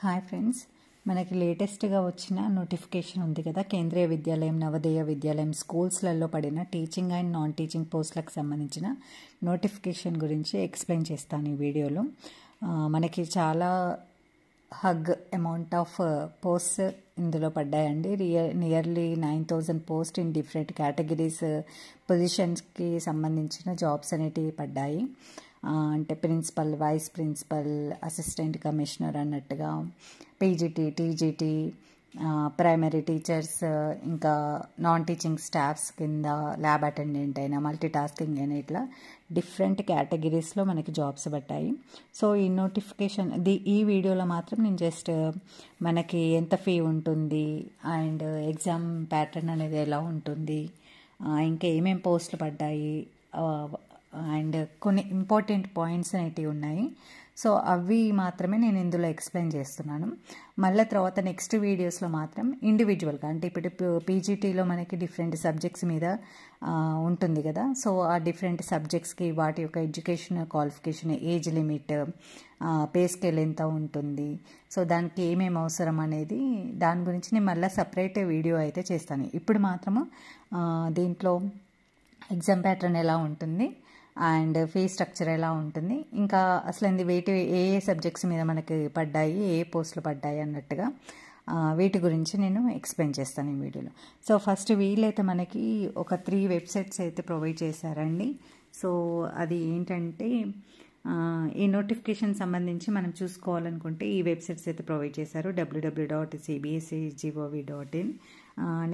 Hi friends, మనకి లేటెస్ట్గా వచ్చిన నోటిఫికేషన్ ఉంది కదా, కేంద్రీయ విద్యాలయం, నవోదయ విద్యాలయం స్కూల్స్లలో పడిన టీచింగ్ అండ్ నాన్ టీచింగ్ పోస్టులకు సంబంధించిన నోటిఫికేషన్ గురించి ఎక్స్ప్లెయిన్ చేస్తాను ఈ వీడియోలో. మనకి చాలా హగ్ అమౌంట్ ఆఫ్ పోస్ట్ ఇందులో పడ్డాయండి. Nearly 9,000 post in different categories పొజిషన్స్కి సంబంధించిన జాబ్స్ అనేటివి పడ్డాయి. అంటే principal, vice principal, assistant commissioner అన్నట్టుగా, పీజీటీ, టీజీటీ, ప్రైమరీ టీచర్స్, ఇంకా నాన్ టీచింగ్ స్టాఫ్స్ కింద ల్యాబ్ అటెండెంట్ అయినా, మల్టీ టాస్కింగ్ అయినా, ఇట్లా డిఫరెంట్ కేటగిరీస్లో మనకి జాబ్స్ పట్టాయి. సో ఈ నోటిఫికేషన్ ఈ వీడియోలో మాత్రం నేను జస్ట్ మనకి ఎంత ఫీ ఉంటుంది అండ్ ఎగ్జామ్ ప్యాటర్న్ అనేది ఎలా ఉంటుంది, ఇంకా ఏమేమి పోస్టులు పడ్డాయి అండ్ కొన్ని ఇంపార్టెంట్ పాయింట్స్ అనేటివి ఉన్నాయి. సో అవి మాత్రమే నేను ఇందులో ఎక్స్ప్లెయిన్ చేస్తున్నాను. మళ్ళీ తర్వాత నెక్స్ట్ వీడియోస్లో మాత్రం ఇండివిజువల్గా, అంటే ఇప్పుడు పీజీటీలో మనకి డిఫరెంట్ సబ్జెక్ట్స్ మీద ఉంటుంది కదా. సో ఆ డిఫరెంట్ సబ్జెక్ట్స్కి వాటి యొక్క education qualification, age limit, pay scale ఎంత ఉంటుంది, సో దానికి ఏమేమి అవసరం అనేది దాని గురించి నేను మళ్ళీ సపరేట్ వీడియో అయితే చేస్తాను. ఇప్పుడు మాత్రము దీంట్లో ఎగ్జామ్ ప్యాటర్న్ ఎలా ఉంటుంది అండ్ ఫీ స్ట్రక్చర్ ఎలా ఉంటుంది, ఇంకా అసలు ఏ సబ్జెక్ట్స్ మీద మనకి పడ్డాయి, ఏ పోస్టులు పడ్డాయి అన్నట్టుగా వీటి గురించి నేను ఎక్స్ప్లెయిన్ చేస్తాను ఈ వీడియోలో. సో ఫస్ట్ వీళ్ళైతే మనకి ఒక 3 వెబ్సైట్స్ అయితే ప్రొవైడ్ చేశారండి. సో అది ఏంటంటే, ఈ నోటిఫికేషన్ సంబంధించి మనం చూసుకోవాలనుకుంటే ఈ వెబ్సైట్స్ అయితే ప్రొవైడ్ చేశారు. www.cbse.gov.in,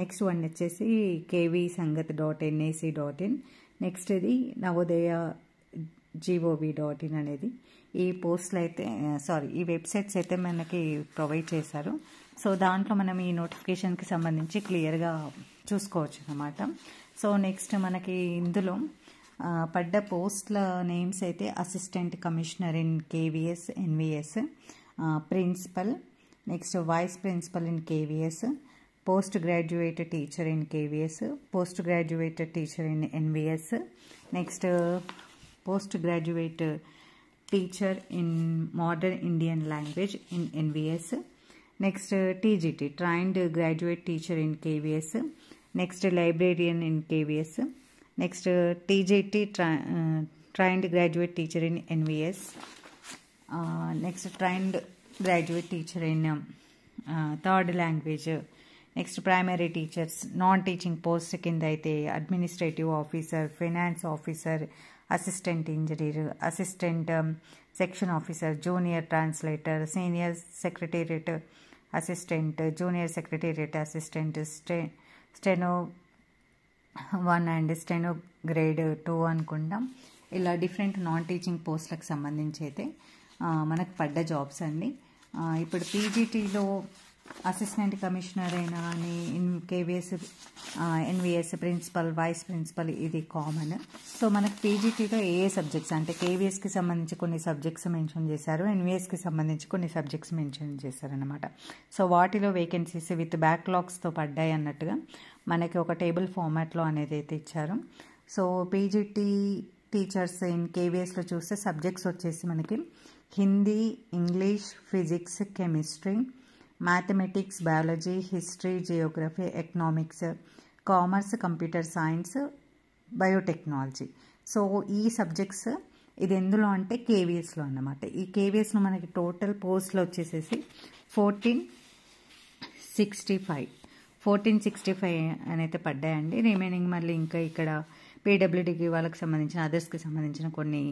నెక్స్ట్ వన్ వచ్చేసి kvsangat.nac.in, నెక్స్ట్ ఇది నవోదయ gov.in అనేది ఈ పోస్టులు అయితే ఈ వెబ్సైట్స్ అయితే మనకి ప్రొవైడ్ చేశారు. సో దాంట్లో మనం ఈ నోటిఫికేషన్కి సంబంధించి క్లియర్గా చూసుకోవచ్చు అన్నమాట. సో నెక్స్ట్ మనకి ఇందులో పడ్డ పోస్ట్ల నేమ్స్ అయితే assistant commissioner in KVS NVS, principal, next vice principal in KVS, post graduate teacher in KVS, post graduate teacher in NVS, next post graduate teacher in modern Indian language in NVS, next TGT trained graduate teacher in KVS, next librarian in KVS, next TGT trained graduate teacher in NVS, next trained graduate teacher in third language, next primary teachers non teaching post కింద అయితే administrative officer, finance officer, assistant engineer, assistant section officer, junior translator, senior secretariat assistant, junior secretariat assistant, steno 1 and steno grade 2 అనుకుంటాం. ఇలా different non teaching పోస్టులకు సంబంధించి అయితే మనకు పడ్డ jobs అండి. ఇప్పుడు పీజీటీలో అసిస్టెంట్ కమిషనర్ అయినా కానీ, KVS NVS principal, vice principal ఇది కామన్. సో మనకు పీజీటీలో ఏ సబ్జెక్ట్స్ అంటే KVSకి సంబంధించి కొన్ని సబ్జెక్ట్స్ మెన్షన్ చేశారు, NVSకి సంబంధించి కొన్ని సబ్జెక్ట్స్ మెన్షన్ చేశారనమాట. సో వాటిలో వేకెన్సీస్ విత్ బ్యాక్లాగ్స్తో పడ్డాయి అన్నట్టుగా మనకి ఒక టేబుల్ ఫార్మాట్లో అనేది అయితే ఇచ్చారు. సో పీజీటీ టీచర్స్ ఇన్ KVSలో చూస్తే సబ్జెక్ట్స్ వచ్చేసి మనకి Hindi, English, physics, chemistry, mathematics, biology, history, Geography, economics, commerce, computer science, biotechnology. So ఈ సబ్జెక్ట్స్ ఇది ఎందులో అంటే KVSలో అన్నమాట. ఈ KVSలో మనకి టోటల్ పోస్టులు వచ్చేసేసి 1465 అని అయితే పడ్డాయండి. రిమైనింగ్ మళ్ళీ ఇంకా ఇక్కడ PWDకి వాళ్ళకి సంబంధించిన, అదర్స్కి సంబంధించిన కొన్ని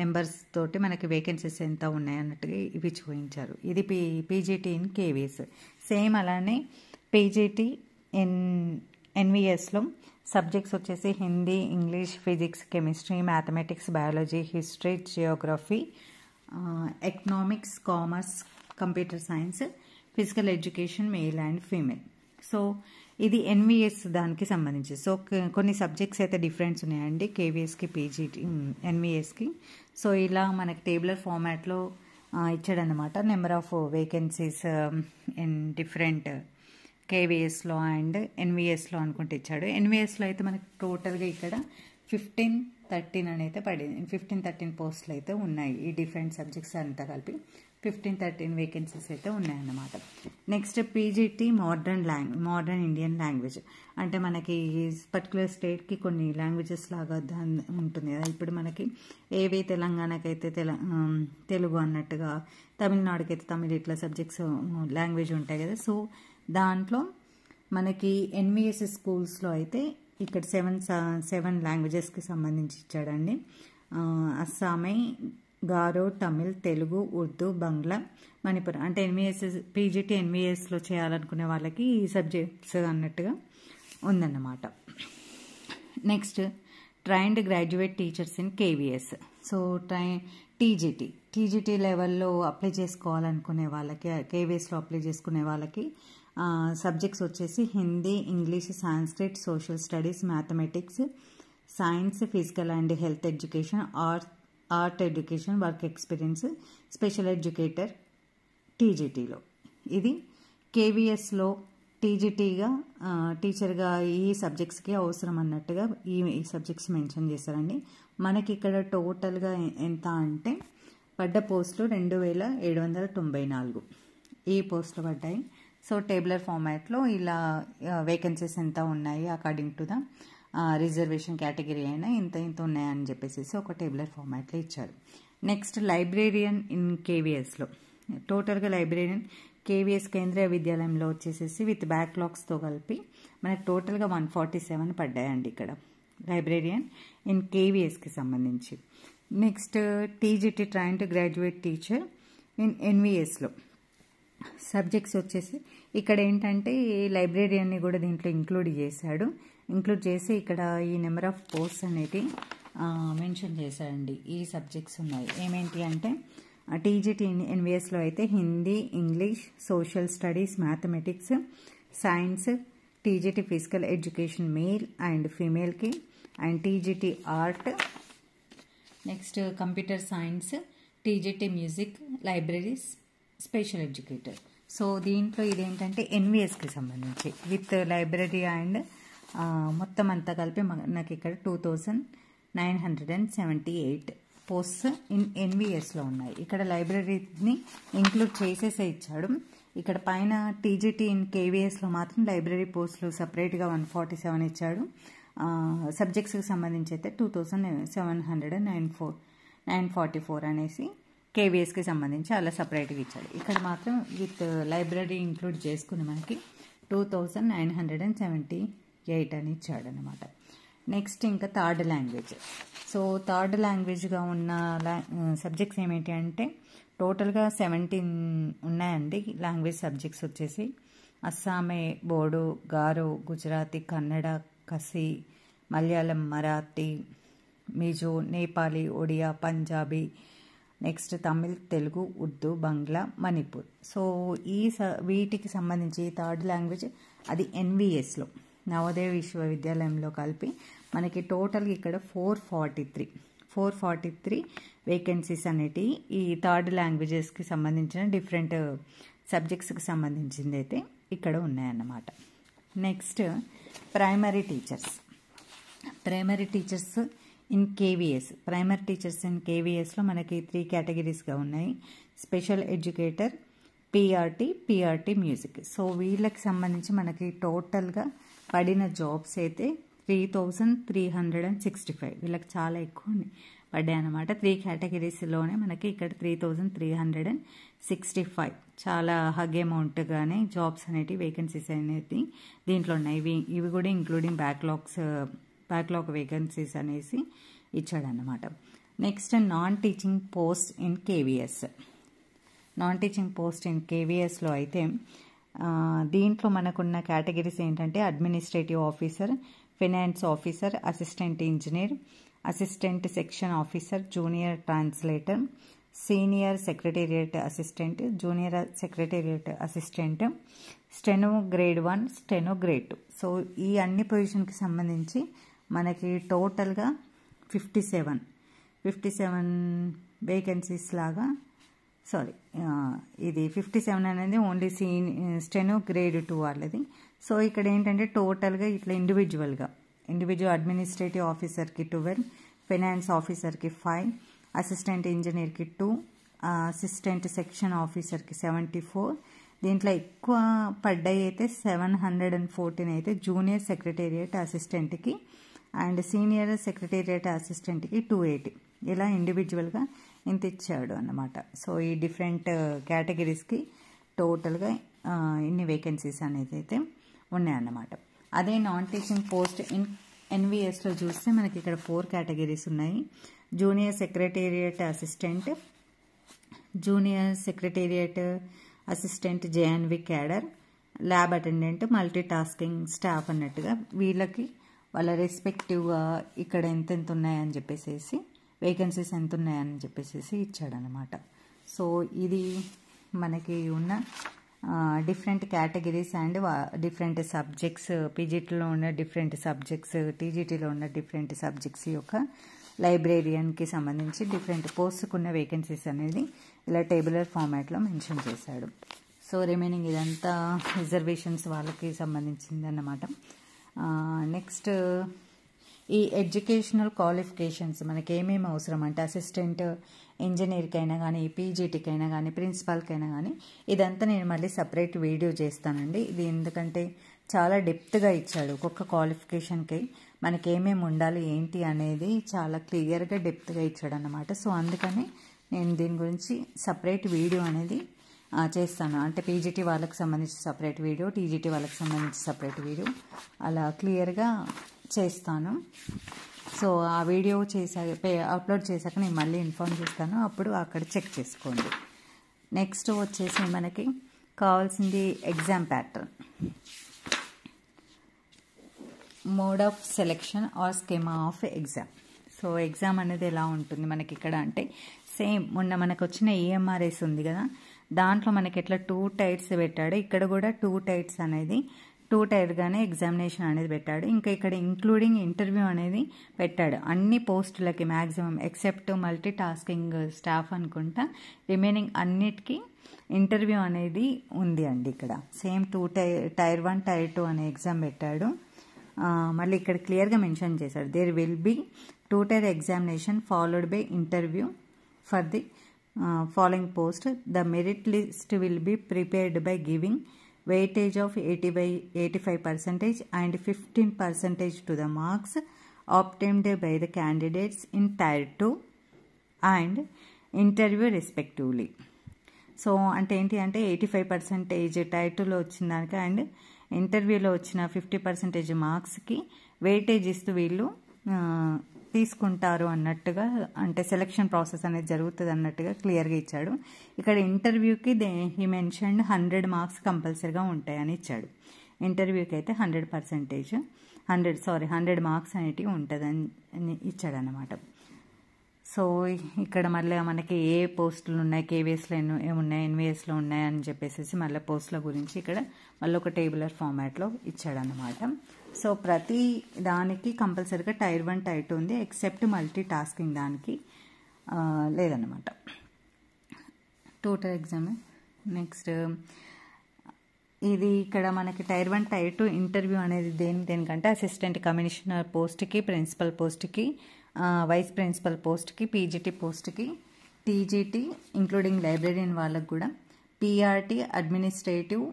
నెంబర్స్ తోటి మనకి వేకెన్సీస్ ఎంత ఉన్నాయి అన్నట్టుగా ఇవి చూపించారు. ఇది పీజీటీ ఇన్ KVS. సేమ్ అలానే పీజీటీ ఇన్ NVSలో సబ్జెక్ట్స్ వచ్చేసి Hindi, English, physics, chemistry, mathematics, biology, history, Geography, economics, commerce, computer science, physical education, male and female. So ఇది NVS దానికి సంబంధించి. సో కొన్ని సబ్జెక్ట్స్ అయితే డిఫరెన్స్ ఉన్నాయండి KVSకి, పీజీటీ, NVSకి. సో ఇలా మనకి టేబులర్ ఫార్మాట్లో ఇచ్చాడనమాట. Number of vacancies in different KVSలో అండ్ NVSలో అనుకుంటే ఇచ్చాడు. NVSలో అయితే మనకి టోటల్గా ఇక్కడ 13 అని అయితే పడింది. 15-13 పోస్టులు అయితే ఉన్నాయి. ఈ డిఫరెంట్ సబ్జెక్ట్స్ అంతా కలిపి 15-13 వేకెన్సీస్ అయితే ఉన్నాయన్నమాట. Next PGT modern Indian language. అంటే మనకి పర్టికులర్ స్టేట్కి కొన్ని లాంగ్వేజెస్ లాగా ఉంటుంది కదా. ఇప్పుడు మనకి ఏవి తెలంగాణకైతే తెలుగు అన్నట్టుగా, తమిళనాడుకి అయితే తమిళ్, ఇట్లా సబ్జెక్ట్స్ లాంగ్వేజ్ ఉంటాయి కదా. సో దాంట్లో మనకి ఎన్విఎస్ స్కూల్స్లో అయితే ఇక్కడ 7 లాంగ్వేజెస్కి సంబంధించి ఇచ్చాడండి. అస్సామీ, గారో, తమిళ్, తెలుగు, ఉర్దూ, బంగ్లా, మణిపుర్. అంటే పీజీటీ ఎన్విఎస్లో చేయాలనుకునే వాళ్ళకి ఈ సబ్జెక్ట్స్ అన్నట్టుగా ఉందన్నమాట. Next trained graduate teachers in KVS. So TGT లెవెల్లో అప్లై చేసుకోవాలనుకునే వాళ్ళకి, కేవీఎస్లో అప్లై చేసుకునే వాళ్ళకి సబ్జెక్ట్స్ వచ్చేసి Hindi, English, Sanskrit, social studies, mathematics, science, physical and health education, art education, work experience, special educator టీజీటీలో. ఇది కేవీఎస్లో టీచర్గా ఈ సబ్జెక్ట్స్కి అవసరం అన్నట్టుగా ఈ సబ్జెక్ట్స్ మెన్షన్ చేశారండి. మనకి ఇక్కడ టోటల్గా ఎంత అంటే పడ్డ పోస్టులు 2794 ఈ పోస్టులు పడ్డాయి. సో టేబులర్ ఫార్మాట్లో ఇలా వేకెన్సీస్ ఎంత ఉన్నాయి according to the reservation category అయినా ఇంత ఉన్నాయని చెప్పేసి ఒక టేబులర్ ఫార్మాట్లో ఇచ్చారు. నెక్స్ట్ లైబ్రేరియన్ ఇన్ కేవీఎస్లో. టోటల్గా లైబ్రేరియన్ కేవీఎస్ కేంద్రీయ విద్యాలయంలో వచ్చేసేసి విత్ బ్యాక్లాగ్స్తో కలిపి మనకు టోటల్గా 147 పడ్డాయండి ఇక్కడ లైబ్రేరియన్ ఇన్ కేవీఎస్కి సంబంధించి. Next TGT trained graduate teacher in ఎన్విఎస్లో సబ్జెక్ట్స్ వచ్చేసి ఇక్కడ ఏంటంటే లైబ్రేరియన్ని కూడా దీంట్లో ఇంక్లూడ్ చేసి ఇక్కడ ఈ నెంబర్ ఆఫ్ పోస్ట్స్ అనేది మెన్షన్ చేశారండి. ఈ సబ్జెక్ట్స్ ఉన్నాయి. ఏమేంటి అంటే టీజీటీ ఎన్విఎస్లో అయితే Hindi, English, social studies, mathematics, science, TGT physical education male and ఫీమేల్కి, and TGT art, next computer science, TGT music, libraries, special educator. So దీంట్లో ఇదేంటంటే ఎన్విఎస్కి సంబంధించి విత్ లైబ్రరీ అండ్ మొత్తం అంతా కలిపి నాకు ఇక్కడ 2978 పోస్ట్స్ ఇన్ ఎన్విఎస్లో ఉన్నాయి. ఇక్కడ లైబ్రరీని ఇంక్లూడ్ చేసేసే ఇచ్చాడు. ఇక్కడ పైన టీజీటీ ఇన్ కేవీఎస్లో మాత్రం లైబ్రరీ పోస్టులు సపరేట్గా 147 ఇచ్చాడు. సబ్జెక్ట్స్కి సంబంధించి అయితే 2794 అనేసి కేవీఎస్కి సంబంధించి అలా సపరేట్గా ఇచ్చాడు. ఇక్కడ మాత్రం విత్ లైబ్రరీ ఇంక్లూడ్ చేసుకుని మనకి 2978 అని ఇచ్చాడు అనమాట. నెక్స్ట్ ఇంకా థర్డ్ లాంగ్వేజ్. సో థర్డ్ లాంగ్వేజ్గా ఉన్న సబ్జెక్ట్స్ ఏమిటి అంటే టోటల్గా 17 ఉన్నాయండి. లాంగ్వేజ్ సబ్జెక్ట్స్ వచ్చేసి అస్సామీ, బోడో, గారో, గుజరాతీ, కన్నడ, కసి, మలయాళం, మరాఠీ, మిజో, నేపాలీ, ఒడియా, పంజాబీ, నెక్స్ట్ తమిళ్, తెలుగు, ఉర్దూ, బంగ్లా, మణిపూర్. సో వీటికి సంబంధించి థర్డ్ లాంగ్వేజ్ అది ఎన్విఎస్లో నవోదయ విశ్వవిద్యాలయంలో కలిపి మనకి టోటల్గా ఇక్కడ 443 వేకెన్సీస్ అనేటివి ఈ థర్డ్ లాంగ్వేజెస్కి సంబంధించిన డిఫరెంట్ సబ్జెక్ట్స్కి సంబంధించింది అయితే ఇక్కడ ఉన్నాయన్నమాట. Next primary teachers in KVS. Primary teachers in కేవీఎస్లో మనకి 3 కేటగిరీస్గా ఉన్నాయి. Special educator, PRT music. So వీళ్ళకి సంబంధించి మనకి టోటల్గా పడిన జాబ్స్ అయితే 3365. వీళ్ళకి చాలా ఎక్కువ పడ్డాయి అన్నమాట. 3 కేటగిరీస్లోనే మనకి ఇక్కడ 3365 చాలా హగ్ అమౌంట్గానే జాబ్స్ అనేటివి వేకెన్సీస్ అనేది దీంట్లో ఉన్నాయి. ఇవి కూడా ఇంక్లూడింగ్ బ్యాక్లాగ్ వేకెన్సీస్ అనేసి ఇచ్చాడన్నమాట. Next non teaching post in కేవీఎస్లో అయితే దీంట్లో మనకున్న కేటగిరీస్ ఏంటంటే administrative officer, finance officer, assistant engineer, assistant section officer, junior translator, senior secretariat assistant, junior secretariat assistant, steno grade 1, steno grade 2. So ఈ అన్ని పొజిషన్కి సంబంధించి మనకి టోటల్గా 57 వేకెన్సీస్ లాగా ఇది 57 అనేది ఓన్లీ స్టెనో గ్రేడ్ 2 వాళ్ళది. సో ఇక్కడ ఏంటంటే టోటల్గా ఇట్లా ఇండివిజువల్ అడ్మినిస్ట్రేటివ్ ఆఫీసర్కి 12, ఫైనాన్స్ ఆఫీసర్కి 5, అసిస్టెంట్ ఇంజనీర్కి 2, అసిస్టెంట్ సెక్షన్ ఆఫీసర్కి 74. దీంట్లో ఎక్కువ పడ్డాయి అయితే 714 అయితే జూనియర్ సెక్రటేరియట్ అసిస్టెంట్కి అండ్ సీనియర్ సెక్రటేరియట్ అసిస్టెంట్కి 280. ఇలా ఇండివిజువల్గా ఇంత ఇచ్చాడు అన్నమాట. సో ఈ డిఫరెంట్ కేటగిరీస్కి టోటల్గా ఇన్ని వేకెన్సీస్ అనేది అయితే ఉన్నాయన్నమాట. అదే నాన్ టీచింగ్ పోస్ట్ ఎన్విఎస్లో చూస్తే మనకి ఇక్కడ 4 కేటగిరీస్ ఉన్నాయి. Junior secretariat assistant, junior secretariat assistant JNV cadre, lab attendant, multi tasking staff అన్నట్టుగా వీళ్ళకి వాళ్ళ రెస్పెక్టివ్గా ఇక్కడ ఎంతెంత ఉన్నాయని చెప్పేసి వేకెన్సీస్ ఎంత ఉన్నాయని చెప్పేసి ఇచ్చాడనమాట. సో ఇది మనకి ఉన్న different categories and different subjects, పీజీటీలో ఉన్న డిఫరెంట్ సబ్జెక్ట్స్, టీజీటీలో ఉన్న డిఫరెంట్ సబ్జెక్ట్స్ యొక్క లైబ్రేరియన్కి సంబంధించి డిఫరెంట్ పోస్ట్కు ఉన్న వేకెన్సీస్ అనేది ఇలా టేబులర్ ఫార్మాట్లో మెన్షన్ చేశాడు. సో రిమైనింగ్ ఇదంతా రిజర్వేషన్స్ వాళ్ళకి సంబంధించింది అన్నమాట. నెక్స్ట్ ఈ ఎడ్యుకేషనల్ క్వాలిఫికేషన్స్ మనకి ఏమేమి అవసరం అంటే అసిస్టెంట్ ఇంజనీర్కైనా కానీ, పీజీటీకైనా కానీ, ప్రిన్సిపాల్కైనా కానీ ఇదంతా నేను మళ్ళీ సపరేట్ వీడియో చేస్తానండి. ఇది ఎందుకంటే చాలా డెప్త్గా ఇచ్చాడు. ఒక్కొక్క క్వాలిఫికేషన్కి మనకి ఏమేమి ఉండాలి ఏంటి అనేది చాలా క్లియర్గా డెప్త్గా ఇచ్చాడు అన్నమాట. సో అందుకని నేను దీని గురించి సపరేట్ వీడియో అనేది చేస్తాను. అంటే పీజీటీ వాళ్ళకి సంబంధించి సపరేట్ వీడియో, టీజీటీ వాళ్ళకి సంబంధించి సపరేట్ వీడియో అలా క్లియర్గా చేస్తాను. సో ఆ వీడియో అప్లోడ్ చేశాక నేను మళ్ళీ ఇన్ఫార్మ్ చేస్తాను, అప్పుడు అక్కడ చెక్ చేసుకోండి. నెక్స్ట్ వచ్చేసి మనకి కావాల్సింది exam pattern, mode of selection or schema of exam. So exam అనేది ఎలా ఉంటుంది మనకి ఇక్కడ అంటే సేమ్ మొన్న మనకు వచ్చిన ఈఎంఆర్ఎస్ ఉంది కదా, దాంట్లో మనకి ఎట్లా 2 టైర్స్ పెట్టాడు, ఇక్కడ కూడా 2 టైర్స్ అనేది 2 టైర్గానే ఎగ్జామినేషన్ అనేది పెట్టాడు. ఇంకా ఇక్కడ ఇంక్లూడింగ్ ఇంటర్వ్యూ అనేది పెట్టాడు అన్ని పోస్టులకి maximum except multi tasking staff అనుకుంటా. రిమైనింగ్ అన్నిటికీ ఇంటర్వ్యూ అనేది ఉంది అండి. ఇక్కడ సేమ్ 2 టైర్ 1 టైర్ 2 అనే ఎగ్జామ్ పెట్టాడు. మళ్ళీ ఇక్కడ క్లియర్గా మెన్షన్ చేశాడు, there will be 2 tier examination followed by interview for the following post. The merit list will be prepared by giving weightage of 85% and 15% to the marks obtained by the candidates in Tier 2 and interview respectively. So అంటే ఏంటి అంటే 85% Tier 2లో వచ్చిన దానికి and ఇంటర్వ్యూలో వచ్చిన 50% మార్క్స్కి weightage ఇస్తూ వీళ్ళు తీసుకుంటారు అన్నట్టుగా, అంటే సెలక్షన్ ప్రాసెస్ అనేది జరుగుతుంది అన్నట్టుగా క్లియర్గా ఇచ్చాడు. ఇక్కడ ఇంటర్వ్యూకి హీ మెన్షన్డ్ 100 మార్క్స్ కంపల్సరీగా ఉంటాయని ఇచ్చాడు. ఇంటర్వ్యూకి అయితే 100 మార్క్స్ అనేటివి ఉంటుందని ఇచ్చాడు అన్నమాట. సో ఇక్కడ మళ్ళీ మనకి ఏ పోస్టులు ఉన్నాయి, కేవీఎస్లో ఏమున్నాయి, ఎన్విఎస్లో ఉన్నాయి అని చెప్పేసి మళ్ళీ పోస్టుల గురించి ఇక్కడ మళ్ళీ ఒక టేబులర్ ఫార్మాట్లో ఇచ్చాడనమాట. సో ప్రతి దానికి కంపల్సరీగా టైర్ 1 టైర్ 2 ఉంది, ఎక్సెప్ట్ మల్టీ టాస్కింగ్ దానికి లేదన్నమాట. 2 టైర్ ఎగ్జామ్. నెక్స్ట్ ఇది ఇక్కడ మనకి టైర్ 1 టైర్ 2 ఇంటర్వ్యూ అనేది దేనికంటే అసిస్టెంట్ కమిషనర్ పోస్ట్కి, ప్రిన్సిపల్ పోస్ట్కి, వైస్ ప్రిన్సిపల్ పోస్ట్కి, పీజీటీ పోస్ట్కి, టీజీటీ ఇంక్లూడింగ్ లైబ్రరీన్ వాళ్ళకు కూడా, PRT administrative,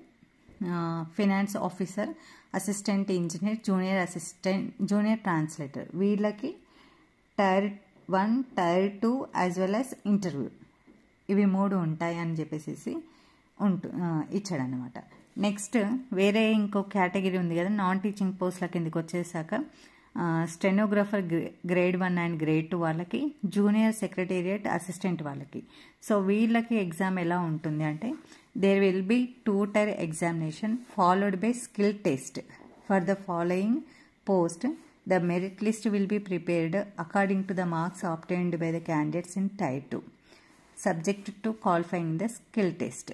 finance officer, assistant engineer, junior translator వీళ్ళకి tier 1 tier 2 as well as interview ఇవి 3 ఉంటాయి అని చెప్పేసి ఇచ్చాడనమాట. నెక్స్ట్ వేరే ఇంకో కేటగిరీ ఉంది కదా, నాన్ టీచింగ్ పోస్ట్ల కిందకి వచ్చేసాక స్టెనోగ్రాఫర్ గ్రేడ్ 1 అండ్ గ్రేడ్ 2 వాళ్ళకి, జూనియర్ సెక్రటేరియట్ అసిస్టెంట్ వాళ్ళకి. సో వీళ్ళకి ఎగ్జామ్ ఎలా ఉంటుంది అంటే there will be 2 tier examination followed by skill test for the following post. The merit list will be prepared according to the marks obtained by the candidates in tier 2 subject to qualifying the skill test.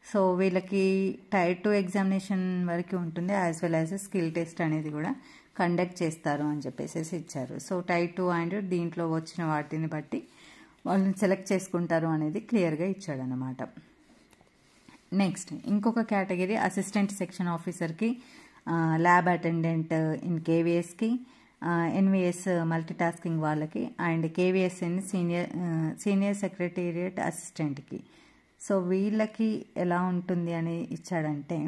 So వీళ్ళకి tier 2 examination వరకు ఉంటుంది, as well as skill test అనేది కూడా conduct చేస్తారు అని చెప్పేసి ఇచ్చారు. So tier 2 and దీంట్లో వచ్చిన వాటిని బట్టి వాళ్ళని సెలెక్ట్ చేసుకుంటారు అనేది క్లియర్గా ఇచ్చాడనమాట. నెక్స్ట్ ఇంకొక కేటగిరీ అసిస్టెంట్ సెక్షన్ ఆఫీసర్కి, ల్యాబ్ అటెండెంట్ ఇన్ కేవీఎస్కి, ఎన్విఎస్ మల్టీటాస్కింగ్ వాళ్ళకి అండ్ కేవీఎస్ఎన్ సీనియర్ సెక్రటేరియట్ అసిస్టెంట్కి. సో వీళ్ళకి ఎలా ఉంటుంది అని ఇచ్చాడంటే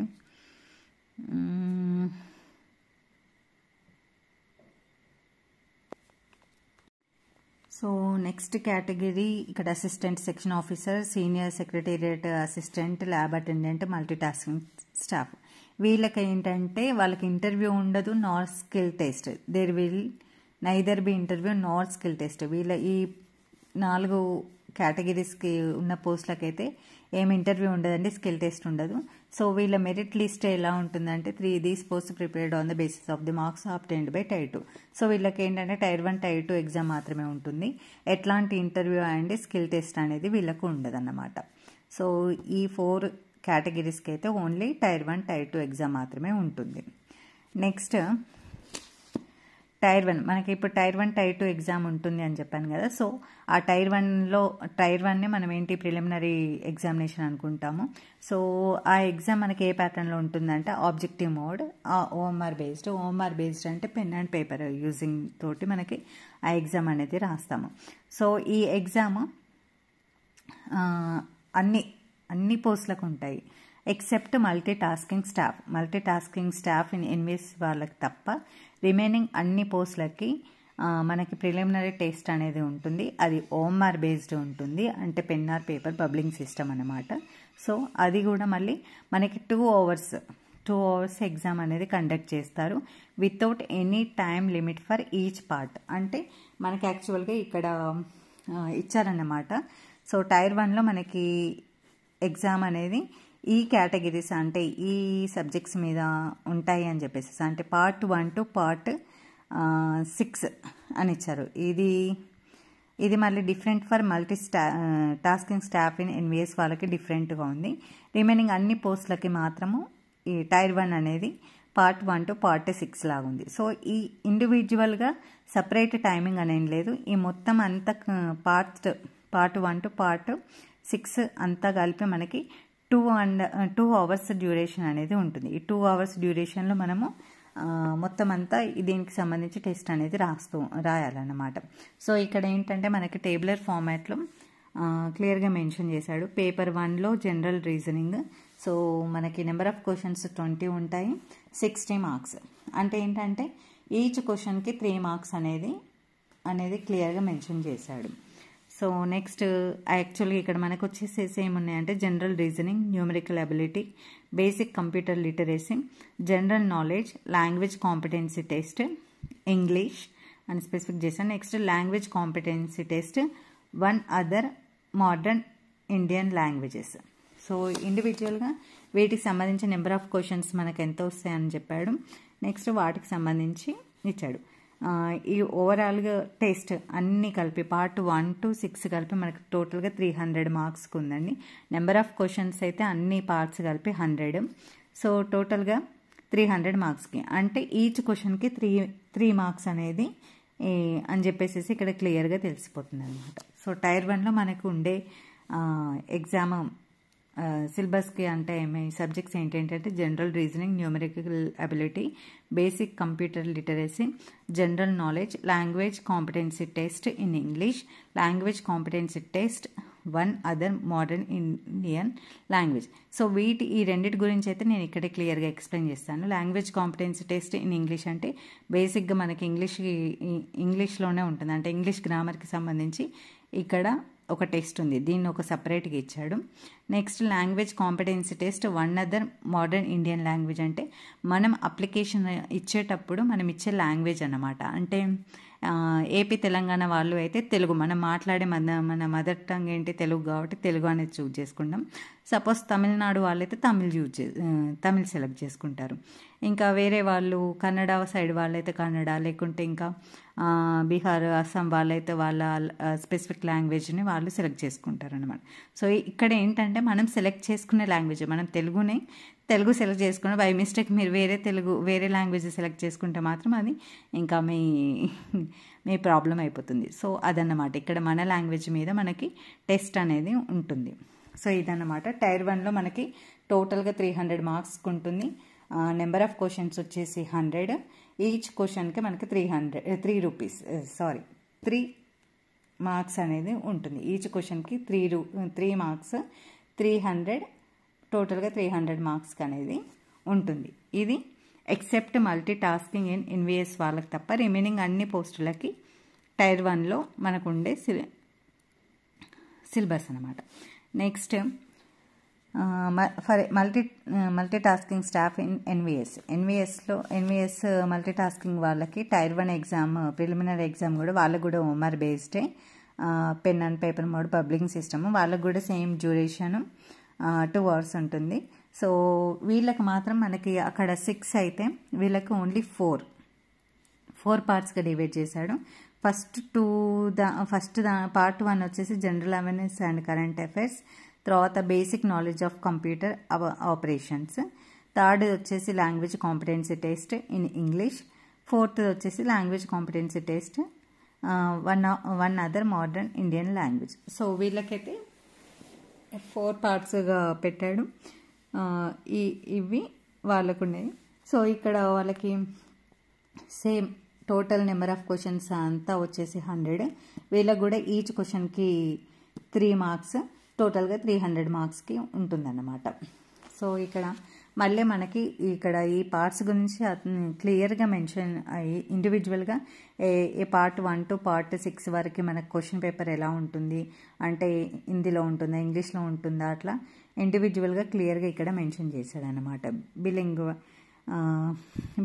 సో నెక్స్ట్ కేటగిరీ ఇక్కడ assistant section officer, senior secretariat assistant, lab attendant, multitasking staff. వీళ్ళకి ఏంటంటే వాళ్ళకి ఇంటర్వ్యూ ఉండదు, nor skill test. There will neither be interview nor skill test. వీళ్ళ ఈ 4 కేటగిరీస్కి ఉన్న పోస్టులకైతే ఏం ఇంటర్వ్యూ ఉండదండి, స్కిల్ టెస్ట్ ఉండదు. సో వీళ్ళ మెరిట్ లిస్ట్ ఎలా ఉంటుందంటే 3 these post prepared on the basis of the marks obtained by tier 2. So వీళ్ళకి ఏంటంటే టైర్ 1 టైర్ 2 ఎగ్జామ్ మాత్రమే ఉంటుంది. ఎట్లాంటి ఇంటర్వ్యూ అండ్ స్కిల్ టెస్ట్ అనేది వీళ్ళకు ఉండదన్నమాట. సో ఈ 4 కేటగిరీస్కి అయితే ఓన్లీ టైర్ 1 టైర్ 2 ఎగ్జామ్ మాత్రమే ఉంటుంది. నెక్స్ట్ టైర్ 1, మనకి ఇప్పుడు టైర్ 1 టైర్ 2 ఎగ్జామ్ ఉంటుంది అని చెప్పాను కదా. సో ఆ టైర్ 1ని మనం ఏంటి ప్రిలిమినరీ ఎగ్జామినేషన్ అనుకుంటాము. సో ఆ ఎగ్జామ్ మనకి ఏ ప్యాటర్న్లో ఉంటుందంటే ఆబ్జెక్టివ్ మోడ్, ఓఎంఆర్ బేస్డ్ అంటే పెన్ అండ్ పేపర్ యూజింగ్ తోటి మనకి ఆ ఎగ్జామ్ అనేది రాస్తాము. సో ఈ ఎగ్జామ్ అన్ని పోస్టులకు ఉంటాయి except multitasking staff in NVS వాళ్ళకి తప్ప రిమైనింగ్ అన్ని పోస్టులకి మనకి ప్రిలిమినరీ టెస్ట్ అనేది ఉంటుంది. అది ఓఎంఆర్ బేస్డ్ ఉంటుంది, అంటే pen or paper bubbling system అన్నమాట. సో అది కూడా మళ్ళీ మనకి 2 అవర్స్ ఎగ్జామ్ అనేది కండక్ట్ చేస్తారు without any time limit for each part. అంటే మనకి యాక్చువల్గా ఇక్కడ ఇచ్చారన్నమాట. సో టైర్ 1లో మనకి ఎగ్జామ్ అనేది ఈ కేటగిరీస్ అంటే ఈ సబ్జెక్ట్స్ మీద ఉంటాయి అని చెప్పేసి, అంటే పార్ట్ 1 to పార్ట్ 6 అని ఇచ్చారు. ఇది మళ్ళీ different for tasking staff in NVS వాళ్ళకి డిఫరెంట్గా ఉంది. రిమైనింగ్ అన్ని పోస్టులకి మాత్రము ఈ టైర్ 1 అనేది పార్ట్ 1 to పార్ట్ 6 లాగా ఉంది. సో ఈ ఇండివిజువల్గా సపరేట్ టైమింగ్ అనేది లేదు. ఈ మొత్తం అంతా పార్ట్ 1 to పార్ట్ 6 అంతా కలిపి మనకి 2 అవర్స్ డ్యూరేషన్ అనేది ఉంటుంది. ఈ 2 అవర్స్ డ్యూరేషన్లో మనము మొత్తం అంతా దీనికి సంబంధించి టెస్ట్ అనేది రాయాలన్నమాట. సో ఇక్కడ ఏంటంటే మనకి టేబులర్ ఫార్మాట్లో క్లియర్గా మెన్షన్ చేశాడు. పేపర్ 1లో జనరల్ రీజనింగ్. సో మనకి నెంబర్ ఆఫ్ క్వశ్చన్స్ 20 ఉంటాయి, 60 మార్క్స్. అంటే ఏంటంటే ఈచ్ క్వశ్చన్కి 3 మార్క్స్ అనేది క్లియర్గా మెన్షన్ చేశాడు. సో నెక్స్ట్ యాక్చువల్గా ఇక్కడ మనకు వచ్చేసేసి ఏమున్నాయంటే general reasoning, numerical ability, basic computer literacy, general knowledge, language competency test, English అని స్పెసిఫిక్ చేశాను. Next language competency test, 1 other modern Indian languages. So ఇండివిజువల్గా వీటికి సంబంధించి నెంబర్ ఆఫ్ క్వశ్చన్స్ మనకు ఎంత వస్తాయని చెప్పాడు. నెక్స్ట్ వాటికి సంబంధించి ఇచ్చాడు. ఈ ఓవరాల్గా టెస్ట్ అన్నీ కలిపి పార్ట్ 1 to 6 కలిపి మనకు టోటల్గా 300 మార్క్స్కి ఉందండి. నెంబర్ ఆఫ్ క్వశ్చన్స్ అయితే అన్ని పార్ట్స్ కలిపి 100. సో టోటల్గా 300 మార్క్స్కి, అంటే ఈచ్ క్వశ్చన్కి 3 మార్క్స్ అనేది అని చెప్పేసి ఇక్కడ క్లియర్గా తెలిసిపోతుంది అనమాట. సో టైర్ 1లో మనకు ఉండే ఎగ్జామ్ సిలబస్కి అంటే సబ్జెక్ట్స్ ఏంటంటే general reasoning, numerical ability, basic computer literacy, general knowledge, language competency test in English, language competency test, 1 other modern Indian language. So ఈ రెండింటి గురించి అయితే నేను ఇక్కడే క్లియర్గా ఎక్స్ప్లెయిన్ చేస్తాను. Language competency test in English అంటే బేసిక్గా మనకి ఇంగ్లీష్లోనే ఉంటుంది, అంటే ఇంగ్లీష్ గ్రామర్కి సంబంధించి ఇక్కడ ఒక టెస్ట్ ఉంది, దీన్ని ఒక సపరేట్గా ఇచ్చాడు. Next language competency test 1 other modern Indian language అంటే మనం అప్లికేషన్ ఇచ్చేటప్పుడు మనం ఇచ్చే లాంగ్వేజ్ అన్నమాట. అంటే ఏపీ తెలంగాణ వాళ్ళు అయితే తెలుగు, మనం మాట్లాడే మన మదర్ టంగ్ ఏంటి తెలుగు కాబట్టి తెలుగు అనేది చూజ్ చేసుకుంటాం. సపోజ్ తమిళనాడు వాళ్ళైతే తమిళ్ సెలెక్ట్ చేసుకుంటారు. ఇంకా వేరే వాళ్ళు కన్నడ సైడ్ వాళ్ళైతే కన్నడ, లేకుంటే ఇంకా బీహార్, అస్సాం వాళ్ళైతే వాళ్ళ స్పెసిఫిక్ లాంగ్వేజ్ని వాళ్ళు సెలెక్ట్ చేసుకుంటారు అనమాట. సో ఇక్కడ ఏంటంటే మనం సెలెక్ట్ చేసుకునే లాంగ్వేజ్, మనం తెలుగు సెలెక్ట్ చేసుకున్న బై మిస్టేక్ మీరు వేరే లాంగ్వేజ్ సెలెక్ట్ చేసుకుంటే మాత్రం అది ఇంకా మీ ప్రాబ్లం అయిపోతుంది. సో అదన్నమాట, ఇక్కడ మన లాంగ్వేజ్ మీద మనకి టెస్ట్ అనేది ఉంటుంది. సో ఇదన్నమాట టైర్ 1లో మనకి టోటల్గా 300 మార్క్స్కి ఉంటుంది. నెంబర్ ఆఫ్ క్వశ్చన్స్ వచ్చేసి 100. ఈచ్ క్వశ్చన్కి మనకి 3 రూపీస్ 3 మార్క్స్ అనేది ఉంటుంది. ఈచ్ క్వశ్చన్కి 3 మార్క్స్ 300, టోటల్గా 300 మార్క్స్కి అనేది ఉంటుంది. ఇది except multi tasking in NVS వాళ్ళకి తప్ప రిమైనింగ్ అన్ని పోస్టులకి టైర్ 1లో మనకు ఉండే సిలబస్ అనమాట. Next for multi tasking staff in NVS multi tasking వాళ్ళకి టైర్ 1 ఎగ్జామ్ ప్రిలిమినరీ ఎగ్జామ్ కూడా వాళ్ళకు కూడా OMR బేస్డే, pen and paper mode bubbling system, వాళ్ళకు కూడా సేమ్ డ్యూరేషన్ 2 hours ఉంటుంది. సో వీళ్ళకి మాత్రం మనకి అక్కడ 6 అయితే వీళ్ళకి ఓన్లీ 4 పార్ట్స్గా డివైడ్ చేశాడు. ఫస్ట్ పార్ట్ 1 వచ్చేసి general awareness and current affairs, తర్వాత basic knowledge of computer operations, third వచ్చేసి language competency test in English, fourth వచ్చేసి language competency test one other modern Indian language. So వీళ్ళకైతే 4 పార్ట్స్గా పెట్టాడు. ఇవి వాళ్ళకు ఉండేవి. సో ఇక్కడ వాళ్ళకి same total number of questions అంతా వచ్చేసి 100. వీళ్ళకి కూడా ఈచ్ క్వశ్చన్కి 3 మార్క్స్, టోటల్గా 300 మార్క్స్కి ఉంటుందన్నమాట. సో ఇక్కడ మళ్ళీ మనకి ఇక్కడ ఈ పార్ట్స్ గురించి క్లియర్గా మెన్షన్ అయ్యి ఇండివిజువల్గా ఏ పార్ట్ 1 to పార్ట్ 6 వరకు మనకు క్వశ్చన్ పేపర్ ఎలా ఉంటుంది అంటే హిందీలో ఉంటుందా ఇంగ్లీష్లో ఉంటుందా అట్లా ఇండివిజువల్గా క్లియర్గా ఇక్కడ మెన్షన్ చేశాడు అనమాట.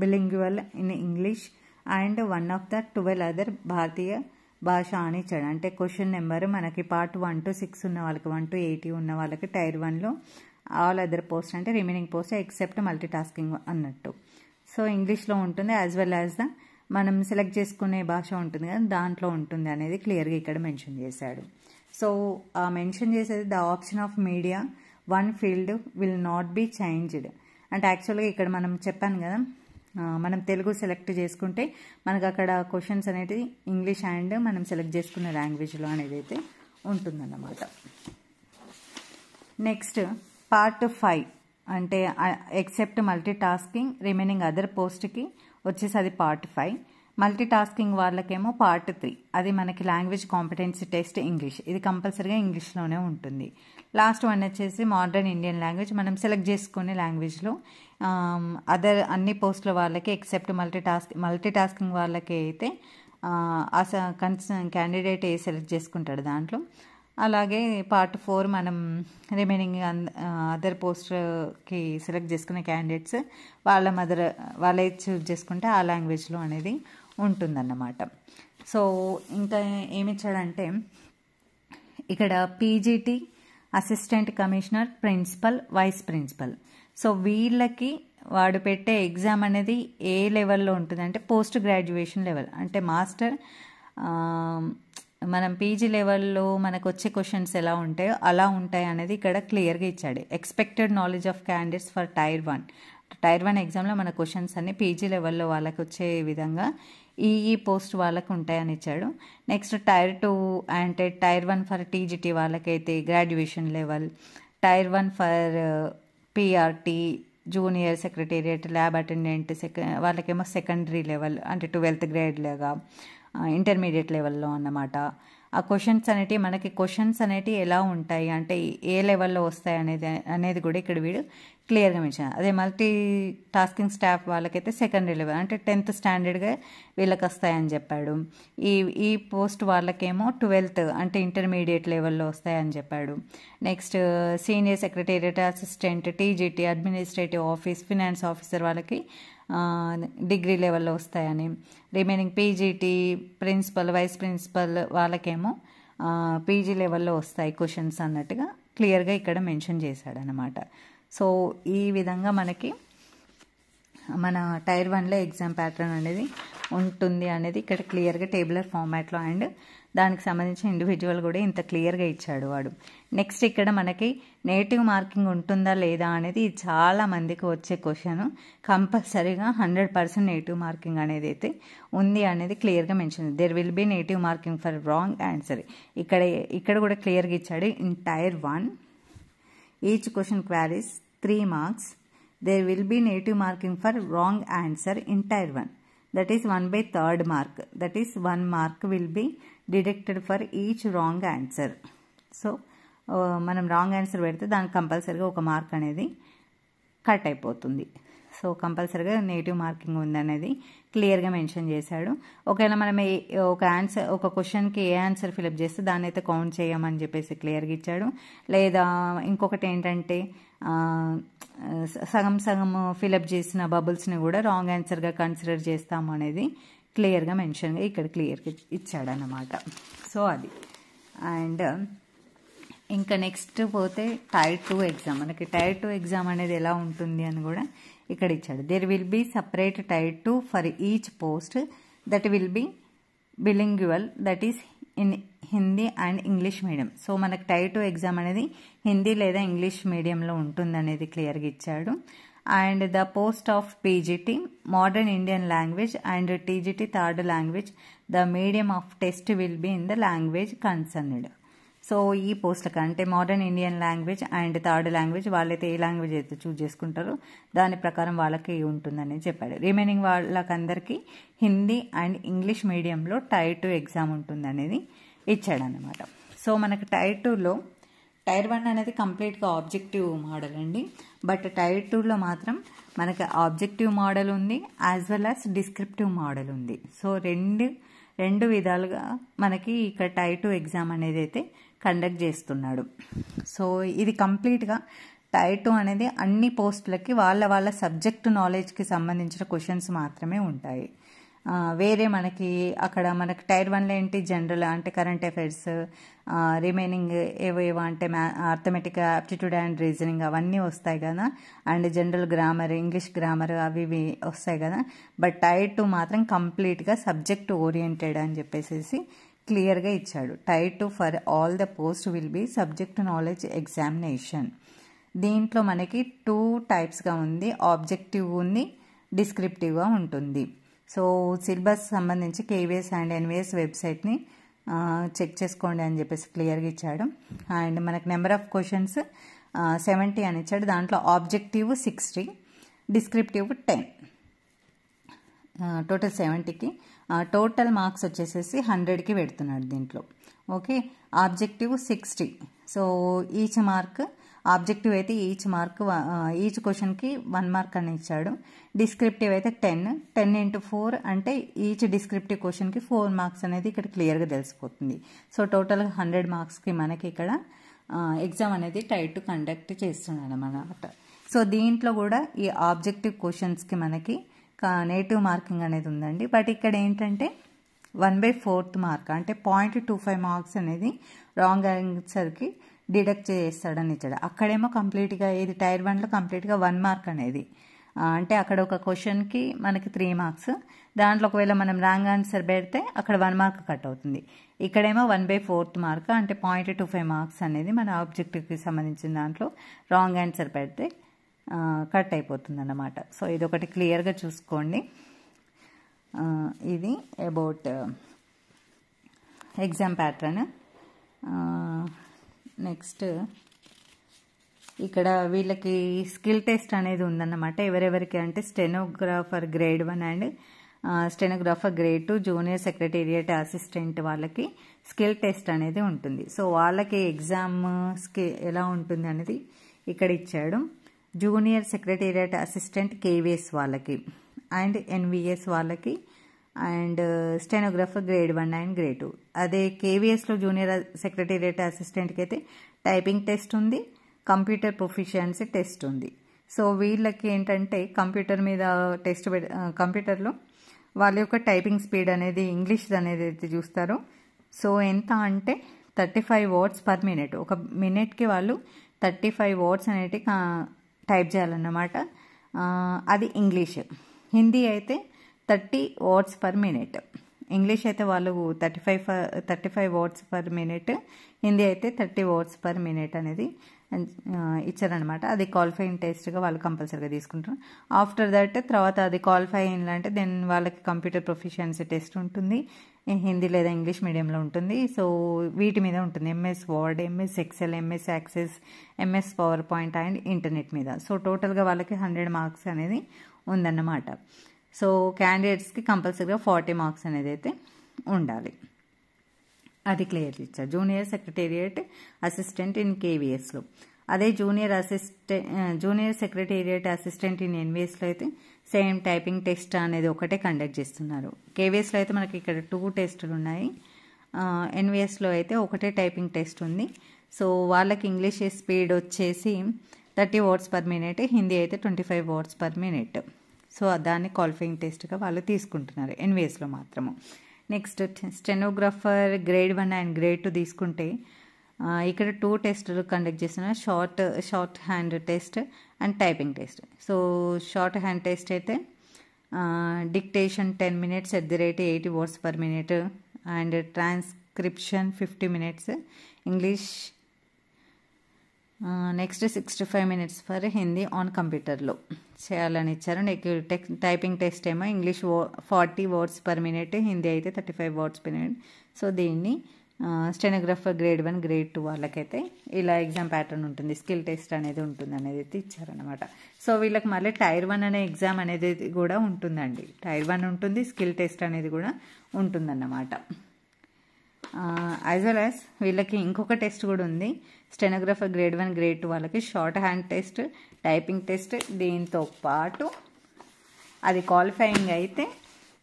Bilingual in English and 1 of the 12 అదర్ భారతీయ భాష అని ఇచ్చాడు. అంటే క్వశ్చన్ నెంబర్ మనకి పార్ట్ 1 to 6 ఉన్న వాళ్ళకి 1 to 80 ఉన్న వాళ్ళకి టైర్ 1లో ఆల్ అదర్ పోస్ట్ అంటే remaining post except multi tasking అన్నట్టు. సో ఇంగ్లీష్లో ఉంటుంది యాజ్ వెల్ యాజ్ ద మనం సెలెక్ట్ చేసుకునే భాష ఉంటుంది కదా దాంట్లో ఉంటుంది అనేది క్లియర్గా ఇక్కడ మెన్షన్ చేశాడు. సో ఆ మెన్షన్ చేసేది the option of media 1 field will not be changed. అంటే యాక్చువల్గా ఇక్కడ మనం చెప్పాను కదా మనం తెలుగు సెలెక్ట్ చేసుకుంటే మనకు అక్కడ క్వశ్చన్స్ అనేది ఇంగ్లీష్ అండ్ మనం సెలెక్ట్ చేసుకున్న లాంగ్వేజ్లో అనేది అయితే ఉంటుందన్నమాట. నెక్స్ట్ పార్ట్ 5 అంటే except multi tasking remaining other పోస్ట్కి వచ్చేసి అది పార్ట్ 5. మల్టీ టాస్కింగ్ వాళ్ళకేమో పార్ట్ 3, అది మనకి లాంగ్వేజ్ కాంపిటెన్సీ టెస్ట్ ఇంగ్లీష్, ఇది కంపల్సరీగా ఇంగ్లీష్లోనే ఉంటుంది. లాస్ట్ వన్ వచ్చేసి మోడర్న్ ఇండియన్ లాంగ్వేజ్, మనం సెలెక్ట్ చేసుకునే లాంగ్వేజ్లో అదర్ అన్ని పోస్టుల వాళ్ళకి ఎక్సెప్ట్ మల్టీ టాస్కింగ్ వాళ్ళకి అయితే క్యాండిడేట్ సెలెక్ట్ చేసుకుంటాడు దాంట్లో. అలాగే పార్ట్ 4 మనం రిమైనింగ్ అదర్ పోస్ట్కి సెలెక్ట్ చేసుకునే క్యాండిడేట్స్ వాళ్ళే చూజ్ చేసుకుంటే ఆ లాంగ్వేజ్లో అనేది ఉంటుందన్నమాట. సో ఇంకా ఏమిచ్చాడంటే ఇక్కడ PGT assistant commissioner, principal, vice principal. So వీళ్ళకి వాడు పెట్టే ఎగ్జామ్ అనేది ఏ లెవెల్లో ఉంటుంది అంటే పోస్ట్ గ్రాడ్యుయేషన్ లెవెల్, అంటే మాస్టర్ మనం పీజీ లెవెల్లో మనకు వచ్చే క్వశ్చన్స్ ఎలా ఉంటాయో అలా ఉంటాయి అనేది ఇక్కడ క్లియర్గా ఇచ్చాడు. Expected knowledge of candidates for tier 1 ఎగ్జామ్లో మన క్వశ్చన్స్ అన్ని పీజీ లెవెల్లో వాళ్ళకి వచ్చే విధంగా ఈ పోస్ట్ వాళ్ళకు ఉంటాయని ఇచ్చాడు. నెక్స్ట్ టైర్ 2 అంటే టైర్ 1 ఫర్ టీజీటీ వాళ్ళకైతే graduation level, tier 1 for PRT junior secretariat lab attendant వాళ్ళకేమో సెకండరీ లెవెల్ అంటే 12th grade లాగా ఇంటర్మీడియట్ లెవెల్లో అన్నమాట. ఆ క్వశ్చన్స్ అనేటివి ఎలా ఉంటాయి అంటే ఏ లెవెల్లో వస్తాయి అనేది కూడా ఇక్కడ వీడు క్లియర్గా మెన్షన్. అదే మల్టీ టాస్కింగ్ స్టాఫ్ వాళ్ళకైతే సెకండరీ లెవెల్ అంటే 10th standardగా వీళ్ళకి వస్తాయని చెప్పాడు. ఈ పోస్ట్ వాళ్ళకేమో 12th అంటే ఇంటర్మీడియట్ లెవెల్లో వస్తాయని చెప్పాడు. Next senior secretariat assistant, TGT, administrative office, finance officer వాళ్ళకి డిగ్రీ లెవెల్లో వస్తాయని, remaining PGT, principal, vice principal వాళ్ళకేమో పీజీ లెవెల్లో వస్తాయి క్వశ్చన్స్ అన్నట్టుగా క్లియర్గా ఇక్కడ మెన్షన్ చేశాడనమాట. సో ఈ విధంగా మనకి మన టైర్ 1లో ఎగ్జామ్ ప్యాటర్న్ అనేది ఉంటుంది అనేది ఇక్కడ క్లియర్గా టేబులర్ ఫార్మాట్లో అండ్ దానికి సంబంధించిన ఇండివిజువల్ కూడా ఇంత క్లియర్గా ఇచ్చాడు వాడు. నెక్స్ట్ ఇక్కడ మనకి నేటివ్ మార్కింగ్ ఉంటుందా లేదా అనేది చాలా మందికి వచ్చే క్వశ్చన్. కంపల్సరీగా 100% నేటివ్ మార్కింగ్ అనేది అయితే ఉంది అనేది క్లియర్గా mention. There will be negative marking for wrong answer. ఇక్కడ కూడా క్లియర్గా ఇచ్చాడు. In tier 1 each question carries 3 marks. there will be negative marking for wrong answer in tier 1. That is 1/3 mark. That is 1 mark will be deducted for each wrong answer. So మనం wrong answer పెడితే దానికి కంపల్సరీగా ఒక mark అనేది cut అయిపోతుంది. So కంపల్సరీగా negative marking ఉందనేది క్లియర్గా మెన్షన్ చేశాడు. ఒకవేళ మనం ఒక క్వశ్చన్కి ఏ ఆన్సర్ ఫిలప్ చేస్తే దాన్ని అయితే కౌంట్ చేయమని చెప్పేసి క్లియర్గా ఇచ్చాడు. లేదా ఇంకొకటి ఏంటంటే సగం సగం ఫిలప్ చేసిన బబుల్స్ని కూడా రాంగ్ ఆన్సర్గా కన్సిడర్ చేస్తాము అనేది క్లియర్గా మెన్షన్గా ఇక్కడ క్లియర్గా ఇచ్చాడనమాట. సో అది. అండ్ ఇంకా నెక్స్ట్ పోతే టైర్ 2 ఎగ్జామ్. మనకి టైర్ 2 ఎగ్జామ్ అనేది ఎలా ఉంటుంది అని కూడా ఇక్కడ ఇచ్చాడు. There will be separate tier 2 for each post that will be bilingual, that is in Hindi and English medium. So మనకు టైర్ 2 ఎగ్జామ్ అనేది హిందీ లేదా ఇంగ్లీష్ మీడియంలో ఉంటుంది అనేది క్లియర్గా ఇచ్చాడు. And the post of PGT modern Indian language and TGT third language, the medium of test will be in the language concerned. So ఈ పోస్టులకు అంటే modern Indian language and third language వాళ్ళైతే ఏ లాంగ్వేజ్ అయితే చూజ్ చేసుకుంటారో దాని ప్రకారం వాళ్ళకి ఉంటుందని చెప్పాడు. రిమైనింగ్ వాళ్ళకందరికీ హిందీ అండ్ ఇంగ్లీష్ మీడియంలో టైర్ 2 ఎగ్జామ్ ఉంటుందనేది ఇచ్చాడనమాట. సో మనకు టైర్ 2లో టైర్ 1 అనేది కంప్లీట్గా ఆబ్జెక్టివ్ మోడల్ అండి. బట్ టైర్ 2లో మాత్రం మనకి ఆబ్జెక్టివ్ మోడల్ ఉంది as well as descriptive model ఉంది. సో రెండు విధాలుగా మనకి ఇక్కడ టైర్ 2 ఎగ్జామ్ అనేది అయితే కండక్ట్ చేస్తున్నాడు. సో ఇది కంప్లీట్గా టైర్ 2 అనేది అన్ని పోస్టులకి వాళ్ళ సబ్జెక్ట్ నాలెడ్జ్కి సంబంధించిన క్వశ్చన్స్ మాత్రమే ఉంటాయి. వేరే మనకి అక్కడ మనకి టైర్ 1లో ఏంటి జనరల్ అంటే కరెంట్ అఫైర్స్, రిమైనింగ్ ఏవో అంటే అర్థమెటిక్, ఆప్టిట్యూడ్ అండ్ రీజనింగ్ అవన్నీ వస్తాయి కదా. And general grammar, English grammar అవి వస్తాయి కదా. బట్ టైర్ 2 మాత్రం కంప్లీట్గా సబ్జెక్ట్ ఓరియంటెడ్ అని చెప్పేసి క్లియర్గా ఇచ్చాడు. Tier 2 for all the post will be subject knowledge examination. దీంట్లో మనకి 2 టైప్స్గా ఉంది, ఆబ్జెక్టివ్ ఉంది, డిస్క్రిప్టివ్గా ఉంటుంది. సో సిలబస్ సంబంధించి KVS అండ్ NVS వెబ్సైట్ని చెక్ చేసుకోండి అని చెప్పేసి క్లియర్గా ఇచ్చాడు. అండ్ మనకు నెంబర్ ఆఫ్ క్వశ్చన్స్ 70 అని ఇచ్చాడు. దాంట్లో ఆబ్జెక్టివ్ 60, డిస్క్రిప్టివ్ 10, టోటల్ 70కి టోటల్ మార్క్స్ వచ్చేసేసి 100కి పెడుతున్నాడు దీంట్లో. Okay, objective 60. So each mark objective అయితే ఈచ్ క్వశ్చన్కి 1 మార్క్ అని ఇచ్చాడు. డిస్క్రిప్టివ్ అయితే 10 × 4 అంటే ఈచ్ డిస్క్రిప్టివ్ క్వశ్చన్కి 4 మార్క్స్ అనేది ఇక్కడ క్లియర్గా తెలిసిపోతుంది. సో టోటల్ 100 మార్క్స్కి మనకి ఇక్కడ ఎగ్జామ్ అనేది టైర్ 2 కండక్ట్ చేస్తున్నాడు అన్నమాట. సో దీంట్లో కూడా ఈ ఆబ్జెక్టివ్ క్వశ్చన్స్కి మనకి నెగిటివ్ మార్కింగ్ అనేది ఉందండి. బట్ ఇక్కడ ఏంటంటే 1/4 మార్క్ అంటే 0.25 మార్క్స్ అనేది రాంగ్ ఆన్సర్కి డిడక్ట్ చేస్తాడని ఇచ్చాడు. అక్కడేమో కంప్లీట్గా ఇది టైర్ 1లో కంప్లీట్గా 1 మార్క్ అనేది అంటే అక్కడ ఒక క్వశ్చన్కి మనకి 3 మార్క్స్, దాంట్లో ఒకవేళ మనం రాంగ్ ఆన్సర్ పెడితే అక్కడ 1 మార్క్ కట్ అవుతుంది. ఇక్కడేమో 1/4 మార్క్ అంటే 0.25 మార్క్స్ అనేది మన ఆబ్జెక్టివ్కి సంబంధించిన దాంట్లో రాంగ్ ఆన్సర్ పెడితే కట్ అయిపోతుంది అన్నమాట. సో ఇది ఒకటి క్లియర్గా చూసుకోండి. ఇది అబౌట్ ఎగ్జామ్ ప్యాటర్న్. నెక్స్ట్ ఇక్కడ వీళ్ళకి స్కిల్ టెస్ట్ అనేది ఉందన్నమాట. ఎవరెవరికి అంటే stenographer grade 1 and stenographer grade 2, junior secretariat assistant వాళ్ళకి స్కిల్ టెస్ట్ అనేది ఉంటుంది. సో వాళ్ళకి ఎగ్జామ్స్కి ఎలా ఉంటుంది అనేది ఇక్కడ ఇచ్చాడు. జూనియర్ సెక్రటేరియట్ అసిస్టెంట్ KVS వాళ్ళకి అండ్ NVS వాళ్ళకి and stenographer grade 1 and grade 2. అదే KVSలో జూనియర్ సెక్రటేరియట్ అసిస్టెంట్కి అయితే టైపింగ్ టెస్ట్ ఉంది, కంప్యూటర్ ప్రొఫిషియన్సీ టెస్ట్ ఉంది. సో వీళ్ళకి ఏంటంటే కంప్యూటర్ మీద టెస్ట్ కంప్యూటర్లో వాళ్ళ యొక్క టైపింగ్ స్పీడ్ అనేది ఇంగ్లీష్ అనేది అయితే చూస్తారో సో ఎంత అంటే 35 words per minute. ఒక మినిట్కి వాళ్ళు 35 words అనేవి టైప్ చేయాలన్నమాట. అది ఇంగ్లీష్. హిందీ అయితే 30 words per minute. ఇంగ్లీష్ అయితే వాళ్ళు 35 words per minute, హిందీ అయితే 30 words per minute అనేది ఇచ్చారనమాట. అది క్వాలిఫైయింగ్ టెస్ట్గా వాళ్ళు కంపల్సరీగా తీసుకుంటారు. ఆఫ్టర్ దట్ తర్వాత అది క్వాలిఫై అయిందంటే దెన్ వాళ్ళకి కంప్యూటర్ ప్రొఫిషియన్సీ టెస్ట్ ఉంటుంది, హిందీ లేదా ఇంగ్లీష్ మీడియంలో ఉంటుంది. సో వీటి మీద ఉంటుంది, MS word, MS Excel, MS access, MS power point and internet మీద. సో టోటల్గా వాళ్ళకి 100 మార్క్స్ అనేది ఉందన్నమాట. సో క్యాండిడేట్స్కి కంపల్సరీగా 40 మార్క్స్ అనేది అయితే ఉండాలి. అది క్లియర్ ఇచ్చారు. జూనియర్ సెక్రటేరియట్ అసిస్టెంట్ ఇన్ కేవీఎస్లో. అదే జూనియర్ సెక్రటేరియట్ అసిస్టెంట్ ఇన్ ఎన్విఎస్లో అయితే సేమ్ టైపింగ్ టెస్ట్ అనేది ఒకటే కండక్ట్ చేస్తున్నారు. కేవీఎస్లో అయితే మనకి ఇక్కడ 2 టెస్టులు ఉన్నాయి, ఎన్విఎస్లో అయితే ఒకటే టైపింగ్ టెస్ట్ ఉంది. సో వాళ్ళకి ఇంగ్లీష్ స్పీడ్ వచ్చేసి 30 words per minute, హిందీ అయితే 25 words per minute. సో దాన్ని క్వాలిఫైయింగ్ టెస్ట్గా వాళ్ళు తీసుకుంటున్నారు ఎన్విఎస్లో మాత్రము. Next stenographer grade 1 and grade 2 తీసుకుంటే ఇక్కడ 2 టెస్టులు కండక్ట్ చేస్తున్నారు, short hand test and typing test. So short hand test అయితే dictation 10 minutes @80 words per minute and transcription 50 minutes, English next 65 minutes for Hindi on కంప్యూటర్లో చేయాలని ఇచ్చారు. టైపింగ్ టెస్ట్ ఏమో English 40 words per minute, Hindi అయితే 35 words per minute. సో దీన్ని stenographer grade 1 grade 2 వాళ్ళకైతే ఇలా exam pattern ఉంటుంది, స్కిల్ టెస్ట్ అనేది ఉంటుంది అనేది అయితే ఇచ్చారనమాట. సో వీళ్ళకి మళ్ళీ టైర్ 1 అనే ఎగ్జామ్ అనేది కూడా ఉంటుందండి. టైర్ 1 ఉంటుంది, స్కిల్ టెస్ట్ అనేది కూడా ఉంటుందన్నమాట. యాజ్ వెల్ యాజ్ వీళ్ళకి ఇంకొక టెస్ట్ కూడా ఉంది, స్టెనోగ్రాఫర్ గ్రేడ్ 1 గ్రేడ్ 2 వాళ్ళకి short hand test, typing test, దీంతో పాటు అది క్వాలిఫైయింగ్ అయితే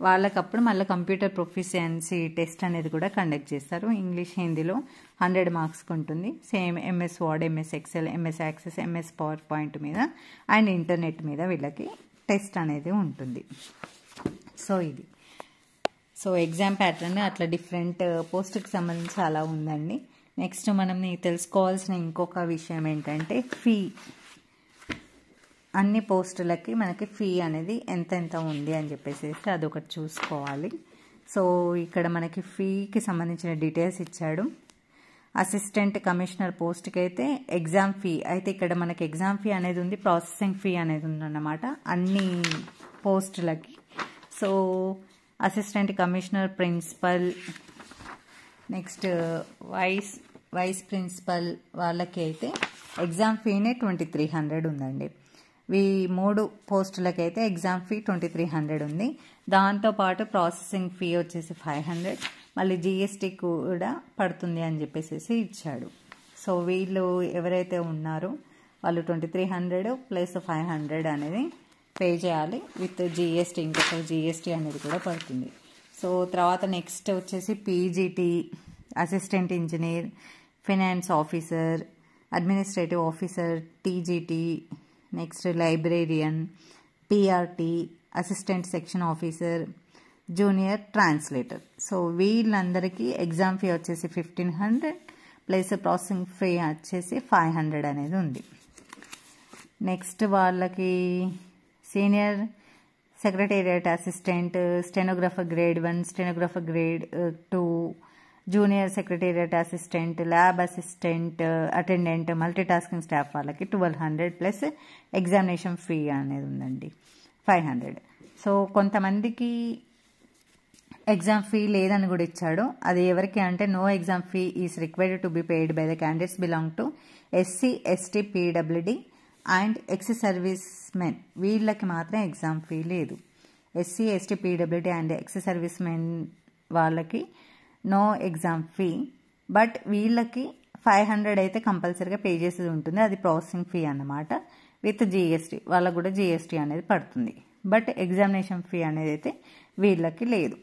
వాళ్ళకప్పుడు మళ్ళీ కంప్యూటర్ ప్రొఫిషియన్సీ టెస్ట్ అనేది కూడా కండక్ట్ చేస్తారు. ఇంగ్లీష్ హిందీలో 100 మార్క్స్కి ఉంటుంది. Same MS word, MS Excel, MS access, MS power point మీద అండ్ ఇంటర్నెట్ మీద వీళ్ళకి టెస్ట్ అనేది ఉంటుంది. సో ఇది ఎగ్జామ్ ప్యాటర్న్ అట్లా డిఫరెంట్ పోస్ట్కి సంబంధించి అలా ఉందండి. నెక్స్ట్ మనం తెలుసుకోవాల్సిన ఇంకొక విషయం ఏంటంటే ఫీ. అన్ని పోస్టులకి మనకి ఫీ అనేది ఎంత ఉంది అని చెప్పేసి అదొకటి చూసుకోవాలి. సో ఇక్కడ మనకి ఫీకి సంబంధించిన డీటెయిల్స్ ఇచ్చాడు. అసిస్టెంట్ కమిషనర్ పోస్ట్కి అయితే ఎగ్జామ్ ఫీ అయితే ఇక్కడ మనకి ఎగ్జామ్ ఫీ అనేది ఉంది, ప్రాసెసింగ్ ఫీ అనేది ఉందన్నమాట అన్ని పోస్టులకి. So assistant commissioner, principal, next vice principal వాళ్ళకి అయితే ఎగ్జామ్ ఫీనే 2300 ఉందండి. ఈ 3 పోస్టులకైతే ఎగ్జామ్ ఫీ 2300 ఉంది. దాంతోపాటు ప్రాసెసింగ్ ఫీ వచ్చేసి 500, మళ్ళీ జిఎస్టీ కూడా పడుతుంది అని చెప్పేసి ఇచ్చాడు. సో వీళ్ళు ఎవరైతే ఉన్నారో వాళ్ళు 2300 ప్లస్ 500 అనేది పే చేయాలి విత్ జిఎస్టీ, ఇంకొక జిఎస్టీ అనేది కూడా పడుతుంది. సో తర్వాత నెక్స్ట్ వచ్చేసి PGT, assistant engineer, finance officer, administrative officer, TGT, next librarian, PRT, assistant section officer, junior translator. So వీళ్ళందరికీ ఎగ్జామ్ ఫీ వచ్చేసి 1500 ప్లస్ ప్రాసెసింగ్ ఫీ వచ్చేసి 500 అనేది ఉంది. నెక్స్ట్ వాళ్ళకి senior secretariat assistant, stenographer grade 1, stenographer grade 2, junior secretariat assistant, lab assistant, attendant, multitasking staff వాళ్ళకి 1200 plus examination fee అనేది ఉందండి 500. So కొంతమందికి ఎగ్జామ్ ఫీ లేదని కూడా ఇచ్చాడు. అది ఎవరికి అంటే no exam fee is required to be paid by the candidates belong to SC, ST, PWD and ex service men. వీళ్ళకి మాత్రం ఎగ్జామ్ ఫీ లేదు. SC, ST, PWD and ex service men వాళ్ళకి నో ఎగ్జామ్ ఫీ, బట్ వీళ్ళకి 500 అయితే కంపల్సరీగా pay చేసేది ఉంటుంది, అది ప్రాసెసింగ్ ఫీ అన్నమాట విత్ జిఎస్టీ. వాళ్ళకు కూడా జిఎస్టీ అనేది పడుతుంది, బట్ ఎగ్జామినేషన్ ఫీ అనేది అయితే వీళ్ళకి లేదు.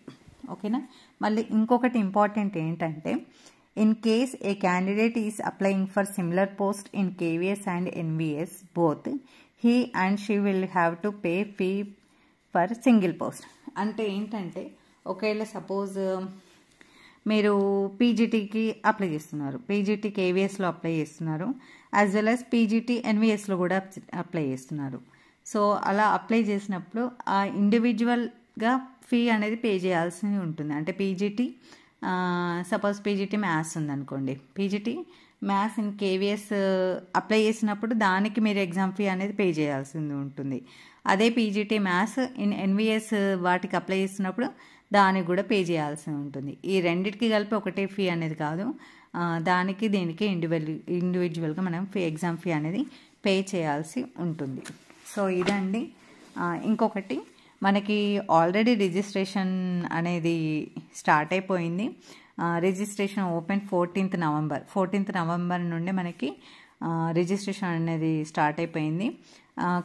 ఓకేనా. మళ్ళీ ఇంకొకటి ఇంపార్టెంట్ ఏంటంటే in case A candidate is applying for similar post in KVS and NVS both, he and she will have to pay fee for single post. అంటే ఏంటంటే ఒకవేళ సపోజ్ మీరు పీజీటీకి అప్లై చేస్తున్నారు, పీజీటీ కేవీఎస్లో అప్లై చేస్తున్నారు, యాజ్ వెల్ యాజ్ పీజీటీ ఎన్విఎస్లో కూడా apply చేస్తున్నారు. So అలా apply చేసినప్పుడు ఆ ఇండివిజువల్గా ఫీ అనేది పే చేయాల్సి ఉంటుంది. అంటే పీజీటీ సపోజ్ పీజీటీ మ్యాథ్స్ ఉందనుకోండి, PGT maths in KVS apply చేసినప్పుడు దానికి మీరు ఎగ్జామ్ ఫీ అనేది పే చేయాల్సి ఉంటుంది. అదే పీజీటీ మ్యాథ్స్ ఇన్ ఎన్విఎస్ వాటికి అప్లై చేస్తున్నప్పుడు దానికి కూడా పే చేయాల్సి ఉంటుంది. ఈ రెండింటికి కలిపి ఒకటే ఫీ అనేది కాదు, దానికి దీనికి ఇండివిజువల్గా మనం ఎగ్జామ్ ఫీ అనేది పే చేయాల్సి ఉంటుంది. సో ఇదండి. ఇంకొకటి, మనకి ఆల్రెడీ రిజిస్ట్రేషన్ అనేది స్టార్ట్ అయిపోయింది. రిజిస్ట్రేషన్ ఓపెన్ 14th నవంబర్ నుండి మనకి రిజిస్ట్రేషన్ అనేది స్టార్ట్ అయిపోయింది.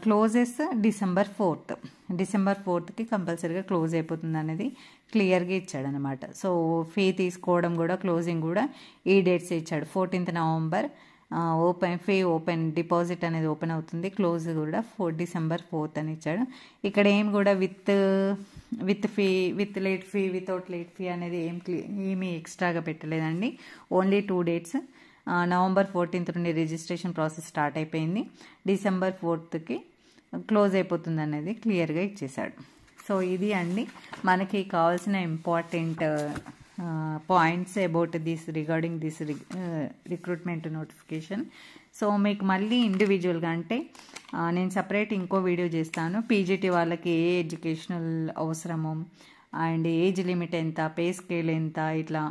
క్లోజెస్ డిసెంబర్ 4th కంపల్సరీగా క్లోజ్ అయిపోతుంది అనేది క్లియర్గా ఇచ్చాడనమాట. సో ఫీ తీసుకోవడం కూడా, క్లోజింగ్ కూడా ఈ డేట్స్ ఇచ్చాడు. 14th నవంబర్ ఓపెన్ డిపాజిట్ అనేది ఓపెన్ అవుతుంది, క్లోజ్ కూడా December 4th అని ఇచ్చాడు. ఇక్కడ ఏం కూడా with fee, with late fee, without late fee అనేది ఏమీ ఎక్స్ట్రాగా పెట్టలేదండి. ఓన్లీ 2 డేట్స్, November 14th నుండి రిజిస్ట్రేషన్ ప్రాసెస్ స్టార్ట్ అయిపోయింది, December 4th క్లోజ్ అయిపోతుంది అనేది క్లియర్గా ఇచ్చేసాడు. సో ఇది అండి మనకి కావాల్సిన important points about regarding this recruitment notification. So మీకు మళ్ళీ ఇండివిజువల్గా అంటే నేను సపరేట్ ఇంకో వీడియో చేస్తాను. పీజీటీ వాళ్ళకి ఏ ఎడ్యుకేషనల్ అవసరమో అండ్ ఏజ్ లిమిట్ ఎంత, పే స్కేల్ ఎంత, ఇట్లా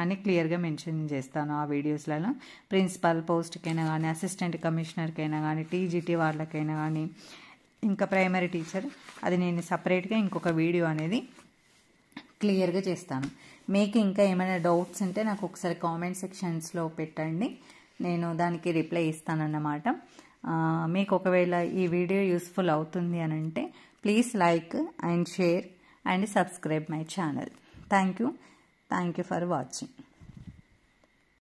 అని క్లియర్గా మెన్షన్ చేస్తాను ఆ వీడియోస్లలో. ప్రిన్సిపల్ పోస్ట్కైనా కానీ, అసిస్టెంట్ కమిషనర్కైనా కానీ, టీజీటీ వాళ్ళకైనా కానీ, ఇంకా ప్రైమరీ టీచర్, అది నేను సపరేట్గా ఇంకొక వీడియో అనేది క్లియర్గా చేస్తాను. మీకు ఇంకా ఏమైనా డౌట్స్ ఉంటే నాకు ఒకసారి కామెంట్ సెక్షన్స్లో పెట్టండి, నేను దానికి రిప్లై ఇస్తానన్నమాట. మీకు ఒకవేళ ఈ వీడియో యూస్ఫుల్ అవుతుంది అని అంటే please like and share and subscribe my channel. Thank you for watching.